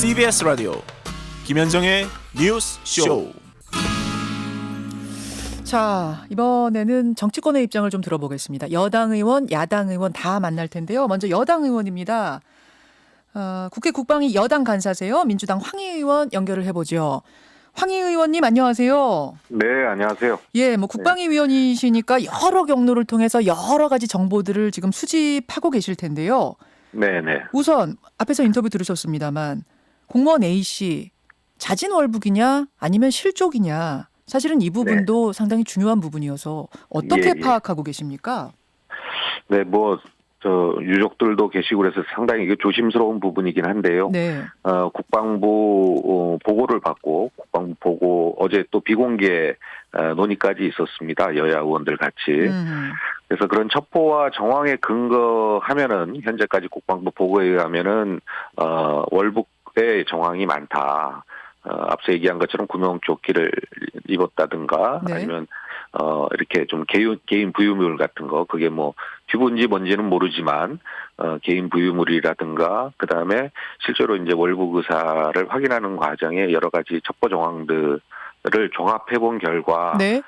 CBS 라디오 김현정의 뉴스 쇼. 자, 이번에는 정치권의 입장을 좀 들어보겠습니다. 여당 의원, 야당 의원 다 만날 텐데요. 먼저 여당 의원입니다. 국회 국방위 여당 간사세요. 민주당 황희 의원 연결을 해보죠. 황희 의원님 안녕하세요. 네, 안녕하세요. 예, 뭐 국방위 위원이시니까 여러 경로를 통해서 여러 가지 정보들을 지금 수집하고 계실 텐데요. 네네. 우선 앞에서 인터뷰 들으셨습니다만 공무원 A씨 자진월북이냐 아니면 실족이냐, 사실은 이 부분도 상당히 중요한 부분이어서 어떻게 파악하고 계십니까? 네, 유족들도 계시고 그래서 상당히 이게 조심스러운 부분이긴 한데요. 네. 국방부 보고를 받고, 국방부 보고 어제 또 비공개 논의까지 있었습니다. 여야 의원들 같이. 그래서 그런 첩보와 정황에 근거하면은 현재까지 국방부 보고에 의하면은 월북의 정황이 많다. 앞서 얘기한 것처럼 구명조끼를 입었다든가, 네. 아니면 이렇게 좀 개인 부유물 같은 거, 그게 뭐 튜브인지 뭔지는 모르지만 개인 부유물이라든가, 그 다음에 실제로 이제 월북 의사를 확인하는 과정에 여러 가지 첩보 정황들을 종합해 본 결과, 네.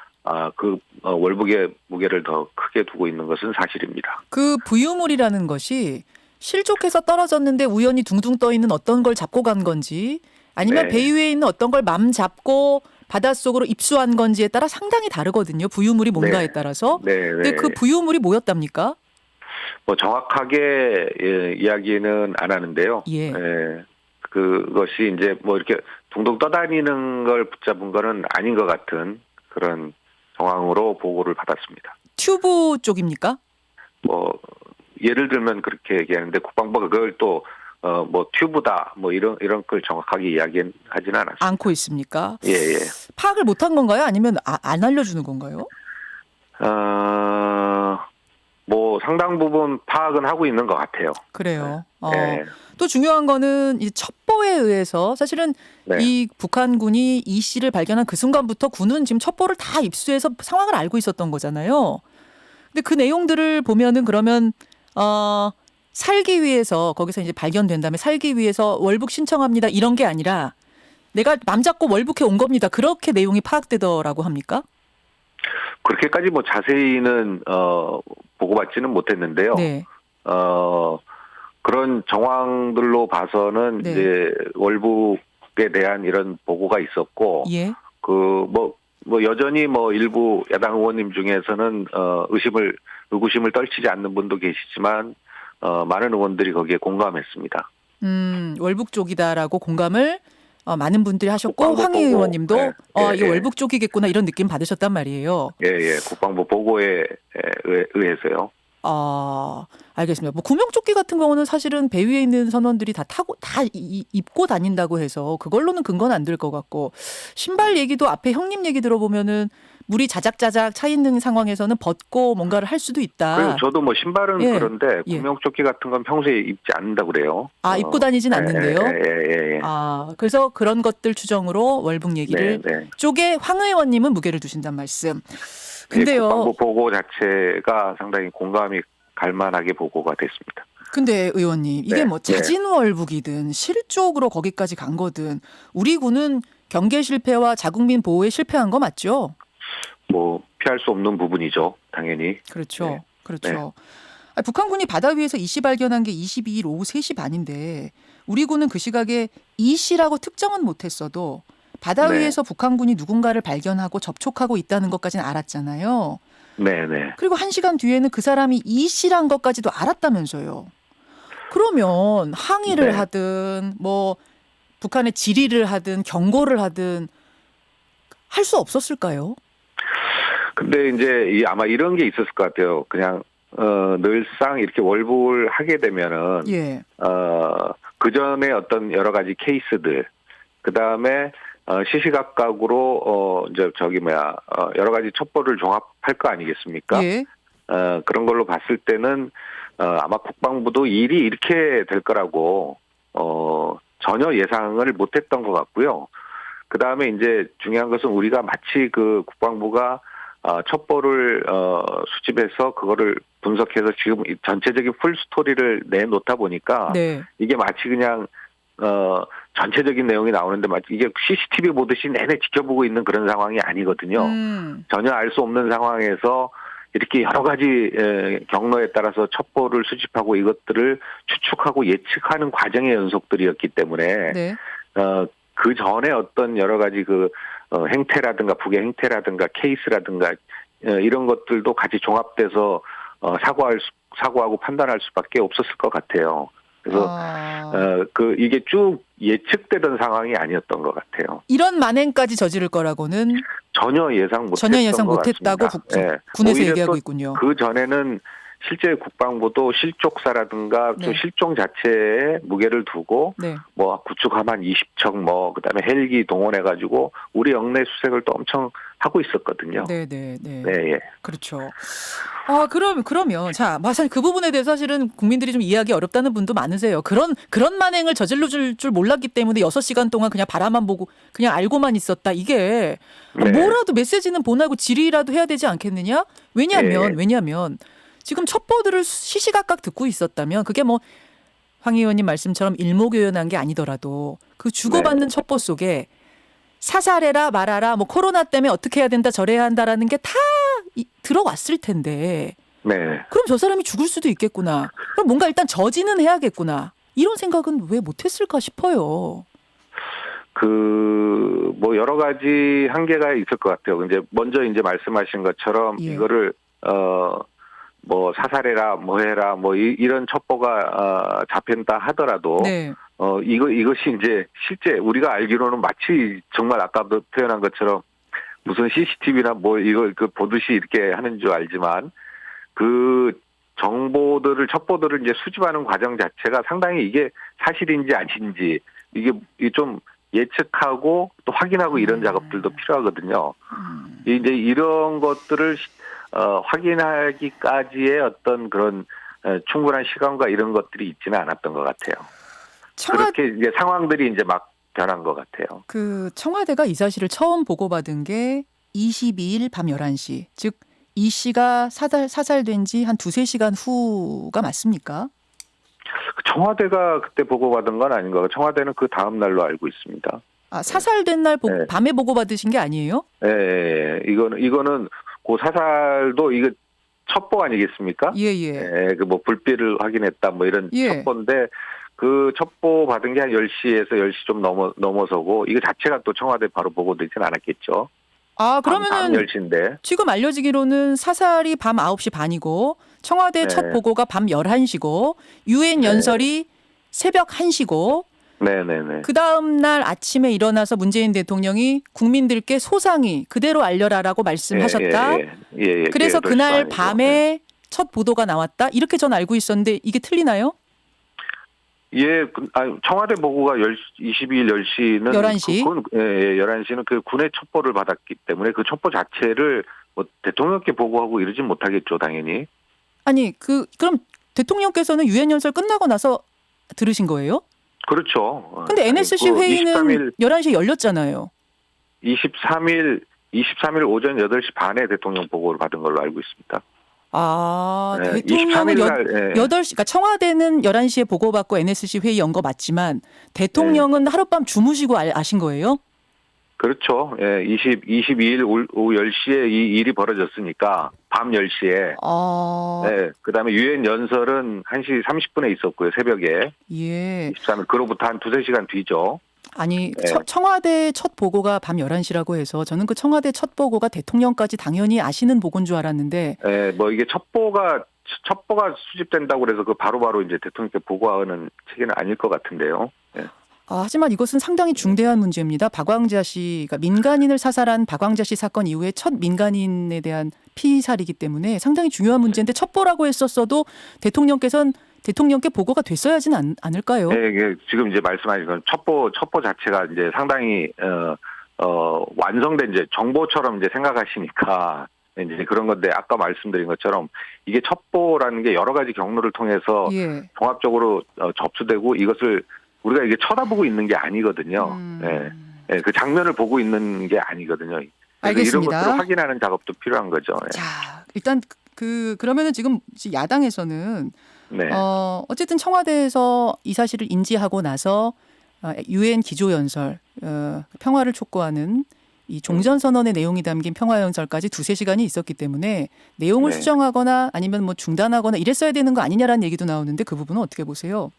월북의 무게를 더 크게 두고 있는 것은 사실입니다. 그 부유물이라는 것이 실족해서 떨어졌는데 우연히 둥둥 떠 있는 어떤 걸 잡고 간 건지, 아니면 배 위에 있는 어떤 걸 맘 잡고 바닷속으로 입수한 건지에 따라 상당히 다르거든요. 부유물이 뭔가에 따라서. 근데 그 부유물이 뭐였답니까? 정확하게 이야기는 안 하는데요. 그것이 이제 이렇게 둥둥 떠다니는 걸 붙잡은 거는 아닌 것 같은 그런 정황으로 보고를 받았습니다. 튜브 쪽입니까? 예를 들면 그렇게 얘기하는데 국방부가 그걸 또 튜브다, 이런 걸 정확하게 이야기하지는 않았습니다. 않고 있습니까? 예. 파악을 못한 건가요? 아니면 안 알려주는 건가요? 상당 부분 파악은 하고 있는 것 같아요. 그래요. 또 중요한 거는 이 첩보에 의해서 사실은 이 북한군이 이 씨를 발견한 그 순간부터 군은 지금 첩보를 다 입수해서 상황을 알고 있었던 거잖아요. 근데 그 내용들을 보면은 그러면 살기 위해서, 거기서 이제 발견된 다음에 살기 위해서 월북 신청합니다, 이런 게 아니라 내가 맘 잡고 월북해 온 겁니다, 그렇게 내용이 파악되더라고 합니까? 그렇게까지 자세히는 보고받지는 못했는데요. 네. 그런 정황들로 봐서는 이제 월북에 대한 이런 보고가 있었고, 여전히 일부 야당 의원님 중에서는 의구심을 떨치지 않는 분도 계시지만 많은 의원들이 거기에 공감했습니다. 월북 쪽이다라고 공감을 많은 분들이 하셨고, 황희 의원님도 이거 월북 쪽이겠구나 이런 느낌 받으셨단 말이에요. 예. 국방부 보고에 의해서요. 알겠습니다. 구명조끼 같은 경우는 사실은 배 위에 있는 선원들이 다 입고 다닌다고 해서 그걸로는 근거는 안 될 것 같고, 신발 얘기도 앞에 형님 얘기 들어보면은 물이 자작자작 차 있는 상황에서는 벗고 뭔가를 할 수도 있다. 그래서 저도 신발은 그런데 구명조끼 같은 건 평소에 입지 않는다고 그래요. 입고 다니진 않는데요. 그래서 그런 것들 추정으로 월북 얘기를 쪽에 황 의원님은 무게를 두신단 말씀. 근데요. 국방부 보고 자체가 상당히 공감이 갈만하게 보고가 됐습니다. 근데 의원님, 이게 자진월북이든 실족으로 거기까지 간 거든 우리 군은 경계 실패와 자국민 보호에 실패한 거 맞죠? 피할 수 없는 부분이죠, 당연히. 그렇죠. 북한군이 바다 위에서 이 씨 발견한 게 22일 오후 3시 반인데 우리 군은 그 시각에 이 씨라고 특정은 못했어도 바다 위에서 북한군이 누군가를 발견하고 접촉하고 있다는 것까지는 알았잖아요. 그리고 1시간 뒤에는 그 사람이 이 씨란 것까지도 알았다면서요. 그러면 항의를 하든 북한에 질의를 하든 경고를 하든 할 수 없었을까요? 근데 이제 아마 이런 게 있었을 것 같아요. 그냥 늘상 이렇게 월북을 하게 되면은 그 전에 어떤 여러 가지 케이스들, 그 다음에 시시각각으로 여러 가지 첩보를 종합할 거 아니겠습니까? 그런 걸로 봤을 때는 아마 국방부도 일이 이렇게 될 거라고 전혀 예상을 못했던 것 같고요. 그 다음에 이제 중요한 것은 우리가 마치 그 국방부가 첩보를 수집해서 그거를 분석해서 지금 전체적인 풀 스토리를 내놓다 보니까 이게 마치 그냥 전체적인 내용이 나오는데 이게 CCTV 보듯이 내내 지켜보고 있는 그런 상황이 아니거든요. 전혀 알 수 없는 상황에서 이렇게 여러 가지 경로에 따라서 첩보를 수집하고 이것들을 추측하고 예측하는 과정의 연속들이었기 때문에 네. 그 전에 어떤 여러 가지 행태라든가 북의 행태라든가 케이스라든가 이런 것들도 같이 종합돼서 사고하고 판단할 수밖에 없었을 것 같아요. 그래서 이게 쭉 예측되던 상황이 아니었던 것 같아요. 이런 만행까지 저지를 거라고는 전혀 예상 못했다고 군에서 얘기하고 있군요. 그 전에는 실제 국방부도 실족사라든가 네. 또 실종 자체에 무게를 두고 네. 구축함 한 20척 그다음에 헬기 동원해 가지고 우리 영내 수색을 또 엄청 하고 있었거든요. 네. 예. 그렇죠. 그러면 자, 사실 그 부분에 대해서 사실은 국민들이 좀 이해하기 어렵다는 분도 많으세요. 그런 만행을 저질러 줄 몰랐기 때문에 6시간 동안 그냥 바라만 보고 그냥 알고만 있었다. 이게 네. 뭐라도 메시지는 보내고 질의라도 해야 되지 않겠느냐? 왜냐하면 지금 첩보들을 시시각각 듣고 있었다면 그게 황 의원님 말씀처럼 일목요연한 게 아니더라도 그 주고받는 첩보 속에 사살해라 말아라 코로나 때문에 어떻게 해야 된다 저래야 한다라는 게 다 들어왔을 텐데 네. 그럼 저 사람이 죽을 수도 있겠구나. 그럼 뭔가 일단 저지는 해야겠구나. 이런 생각은 왜 못했을까 싶어요. 여러 가지 한계가 있을 것 같아요. 먼저 말씀하신 것처럼 이거를 사살해라 해라 이런 첩보가 잡힌다 하더라도 네. 이것이 실제 우리가 알기로는 마치 정말 아까도 표현한 것처럼 무슨 CCTV나 이걸 보듯이 이렇게 하는 줄 알지만 그 첩보들을 수집하는 과정 자체가 상당히 이게 사실인지 아닌지 이게 좀 예측하고 또 확인하고 이런 작업들도 필요하거든요. 이런 것들을 확인하기까지의 어떤 그런 충분한 시간과 이런 것들이 있지는 않았던 것 같아요. 그렇게 상황들이 막 변한 것 같아요. 청와대가 이 사실을 처음 보고받은 게 22일 밤 11시. 즉 이 씨가 사살된 지 한 2-3시간 후가 맞습니까? 청와대가 그때 보고받은 건 아닌 것 같아요. 청와대는 그 다음 날로 알고 있습니다. 사살된 날 밤에 보고받으신 게 아니에요? 네. 이거는 그 사살도 이거 첩보 아니겠습니까? 예. 불빛을 확인했다 이런 첩보인데 그 첩보 받은 게 한 10시에서 10시 좀 넘어서고 이거 자체가 또 청와대 바로 보고되진 않았겠죠. 그러면은 밤 10시인데. 지금 알려지기로는 사살이 밤 9시 반이고 청와대 첫 보고가 밤 11시고 유엔 연설이 새벽 1시고 네네네. 그 다음 날 아침에 일어나서 문재인 대통령이 국민들께 소상히 그대로 알려라라고 말씀하셨다. 예. 그래서 그날 밤에 첫 보도가 나왔다. 이렇게 전 알고 있었는데 이게 틀리나요? 예, 청와대 보고가 22일 10시는 11시. 11시는 그 군의 첩보를 받았기 때문에 그 첩보 자체를 대통령께 보고하고 이러진 못하겠죠, 당연히. 아니, 그럼 대통령께서는 유엔 연설 끝나고 나서 들으신 거예요? 그렇죠. 근데 NSC 회의는 23일, 11시에 열렸잖아요. 23일 오전 8시 반에 대통령 보고를 받은 걸로 알고 있습니다. 대통령은 8시, 그러니까 청와대는 11시에 보고받고 NSC 회의 연 거 맞지만 대통령은 하룻밤 주무시고 아신 거예요? 그렇죠. 22일 오후 10시에 이 일이 벌어졌으니까 밤 10시에. 그다음에 유엔 연설은 1시 30분에 있었고요. 새벽에. 23일 그로부터 한 2-3시간 뒤죠. 아니 청와대 첫 보고가 밤 11시라고 해서 저는 그 청와대 첫 보고가 대통령까지 당연히 아시는 보고인 줄 알았는데 이게 첩보가 수집된다고 그래서 바로바로 이제 대통령께 보고하는 체계는 아닐 것 같은데요. 하지만 이것은 상당히 중대한 문제입니다. 박광자 씨가 민간인을 사살한 박광자 씨 사건 이후에 첫 민간인에 대한 피살이기 때문에 상당히 중요한 문제인데 첩보라고 했었어도 대통령께 보고가 됐어야지는 않을까요? 네, 지금 이제 말씀하신 건 첩보 자체가 이제 상당히 완성된 이제 정보처럼 이제 생각하시니까 이제 그런 건데 아까 말씀드린 것처럼 이게 첩보라는 게 여러 가지 경로를 통해서 종합적으로 접수되고 이것을 우리가 이게 쳐다보고 있는 게 아니거든요. 그 장면을 보고 있는 게 아니거든요. 알겠습니다. 이런 것들을 확인하는 작업도 필요한 거죠. 자, 일단 그러면은 지금 야당에서는 어쨌든 청와대에서 이 사실을 인지하고 나서 UN 기조연설, 평화를 촉구하는 이 종전선언의 내용이 담긴 평화연설까지 2-3시간이 있었기 때문에 내용을 네. 수정하거나 아니면 뭐 중단하거나 이랬어야 되는 거 아니냐라는 얘기도 나오는데 그 부분은 어떻게 보세요?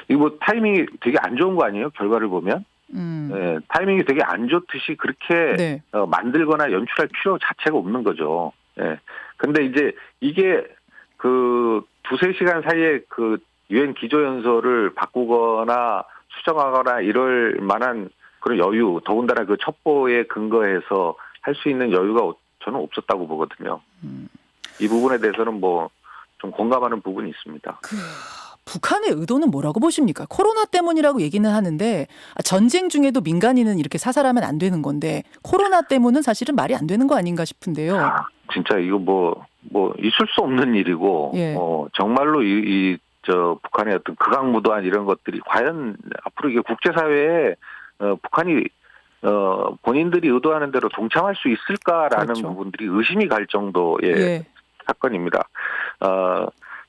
이거 뭐 타이밍이 되게 안 좋은 거 아니에요? 결과를 보면. 네, 타이밍이 되게 안 좋듯이 그렇게 네. 만들거나 연출할 필요 자체가 없는 거죠. 예. 근데 이제 이게 그 2-3시간 사이에 그 유엔 기조연설을 바꾸거나 수정하거나 이럴 만한 그런 여유, 더군다나 그 첩보에 근거해서 할 수 있는 여유가 저는 없었다고 보거든요. 이 부분에 대해서는 뭐 좀 공감하는 부분이 있습니다. 북한의 의도는 뭐라고 보십니까? 코로나 때문이라고 얘기는 하는데 전쟁 중에도 민간인은 이렇게 사살하면 안 되는 건데 코로나 때문은 사실은 말이 안 되는 거 아닌가 싶은데요. 진짜 이거 뭐 있을 수 없는 일이고, 예. 정말로 북한의 어떤 극악무도한 이런 것들이 과연 앞으로 이게 국제사회에 북한이 본인들이 의도하는 대로 동참할 수 있을까라는 그렇죠. 부분들이 의심이 갈 정도의 예. 사건입니다.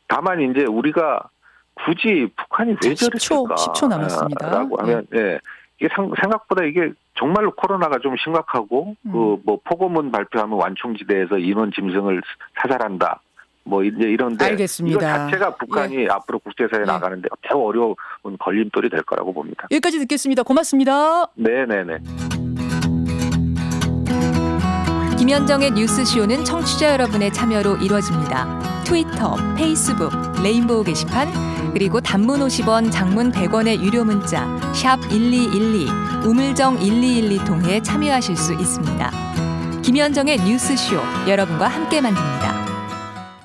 다만 이제 우리가 굳이 북한이 왜 저랬을까? 10초 남았습니다. 라고 하면, 이게 생각보다 이게 정말로 코로나가 좀 심각하고, 뭐 포고문 발표하면 완충지대에서 인원 짐승을 사살한다. 뭐 이제 이런데. 알겠습니다. 이거 자체가 북한이 앞으로 국제사회에 나가는데 매우 어려운 걸림돌이 될 거라고 봅니다. 여기까지 듣겠습니다. 고맙습니다. 네네네. 김현정의 뉴스쇼는 청취자 여러분의 참여로 이루어집니다. 트위터, 페이스북, 레인보우 게시판, 그리고 단문 50원, 장문 100원의 유료 문자 샵 1212, 우물정 1212 통해 참여하실 수 있습니다. 김현정의 뉴스쇼, 여러분과 함께 만듭니다.